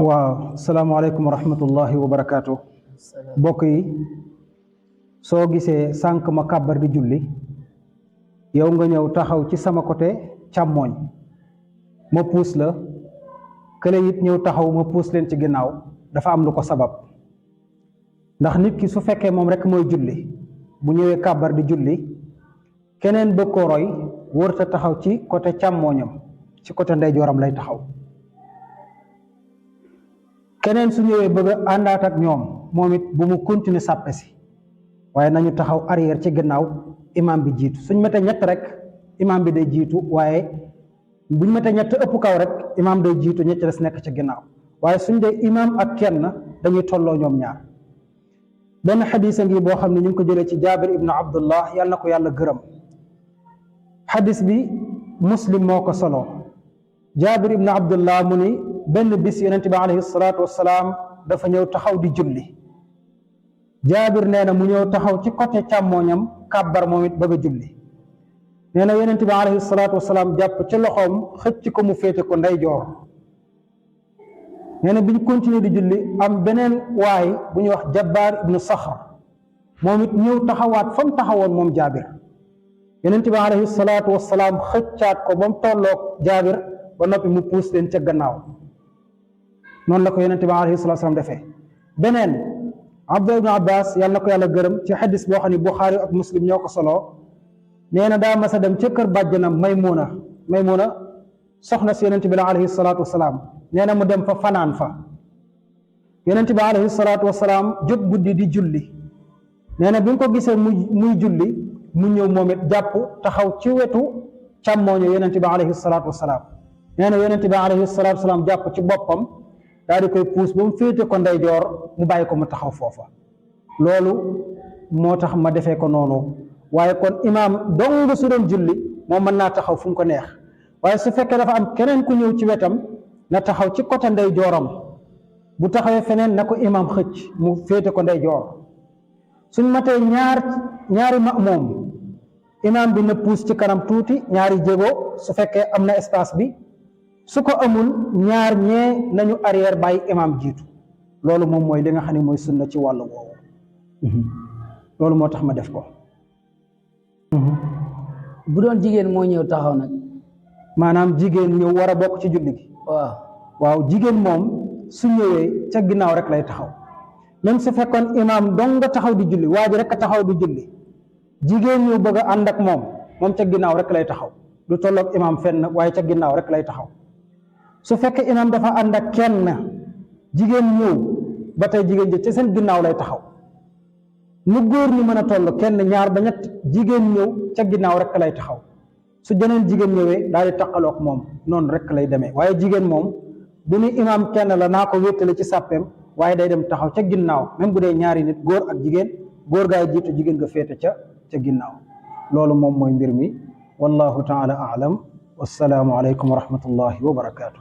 waaw salaamaaleykum wa rahmatullahi wa barakaatu. mbokk yi soo gisee sànq ma kàbbar di julli yow nga ñëw taxaw ci sama côté càmmooñ ma puus la kële it ñëw taxaw ma puus leen ci ginnaaw dafa am lu ko sabab ndax nit ki su fekkee moom rek mooy julli bu ñëwee kàbbar di julli keneen bëgg ko roy wërta taxaw ci côté càmmooñam ci côté ndeyjooram lay taxaw. keneen su ñëwee bëgg a àndaat ak ñoom moom it bu mu continuer sàppe si waaye nañu taxaw arrière ci gannaaw imam bi jiitu suñ metee ñett rek imam bi day jiitu waaye buñ metee ñett ëpp kaw rek imam day jiitu ñett des nekk ci gannaaw waaye suñ dee imam ak kenn dañuy tolloo ñoom ñaar. benn xadis a ngi boo xam ne ñu ngi ko jëlee ci Jaabir ibnu Abdullah yàlla na ko yàlla gërëm xadis bi Muslim moo ko solo. Jaabir ibnu Abdullah mu ni benn bis yonent bi alayhi salaatu wassalaam dafa ñëw taxaw di julli. Jaabir nee na mu ñëw taxaw ci côté càmmooñam kàbbar moom it bëgg a julli. nee na yonent bi alayhi salaatu wassalaam jàpp ci loxoom xëcc ko mu féete ko ndeyjoor. nee na bi ñu continuer di julli am beneen waay bu ñuy wax Jabbaar ibnu Saxr moom it ñëw taxawaat fa mu taxawoon moom Jaabir. yonent bi alayhi salaatu wassalaam xëccaat ko ba mu tolloog Jaabir ba noppi mu puus leen ca gannaaw noonu la ko yonent bi alayhi salaatu wassalaam defee. beneen Abdullah ibn Abbas yàlla na ko yàlla gërëm ci xadis boo xam ne Buxaari ak Muslim ñoo ko soloo nee na daa mas a dem ca kër bàjjanam Maymuna soxna si yonent bi la alayhi salaatu wassalaam nee na mu dem fa fanaan fa. yonent bi alayhi salaatu wassalaam jóg guddi di julli nee na bi nga ko gisee muy julli mu ñëw moom it jàpp taxaw ci wetu càmmooñu yonent bi alayhi salaatu wassalaam. nee na yonent bi alayhi salaatu wassalaam jàpp ci boppam daal di koy puus ba mu féete ko ndeyjoor mu bàyyi ko mu taxaw foofa. loolu moo tax ma defee ko noonu waaye kon imaam dong su doon julli moom mën naa taxaw fu mu ko neex waaye su fekkee dafa am keneen ku ñëw ci wetam na taxaw ci côté ndeyjooram bu taxawee feneen na ko imaam xëcc mu féete ko ndeyjoor. suñ matee ñaari ma'muum imaam bi na puus ci kanam tuuti ñaari jéego su fekkee am na espace bi su ko amul ñaar ñee nañu arrière bàyyi imaam jiitu. loolu moom mooy li nga xam ne mooy sunna ci wàllu woowu. loolu moo tax ma def ko. bu doon jigéen moo ñëw taxaw nag. maanaam jigéen ñëw war a bokk ci julli gi. waaw jigéen moom su ñëwee ca ginnaaw rek lay taxaw même su fekkoon imaam dong nga taxaw di julli waa ji rek a taxaw di julli jigéen ñëw bëgg a ànd ak moom ca ginnaaw rek lay taxaw du tolloog imaam fenn waaye ca ginnaaw rek lay taxaw. su fekkee imaam dafa ànd ak kenn jigéen ñëw ba tey jigéen ji ci seen ginnaaw lay taxaw nu góor ñi mën a toll kenn ñaar ba ñett jigéen ñëw ca ginnaaw rek lay taxaw su jeneen jigéen ñëwee daal di taqaloog moom noonu rek lay demee waaye jigéen moom bu ni imaam kenn la naa ko wéttale ci sàppeem waaye day dem taxaw ca ginnaaw même bu dee ñaari nit góor ak jigéen góor gaay jiitu jigéen nga féete ca ginnaaw. loolu moom mooy mbir mi wallahu taala aalam wassalaamu aleykum wa rahmatullahi wa barakaatu.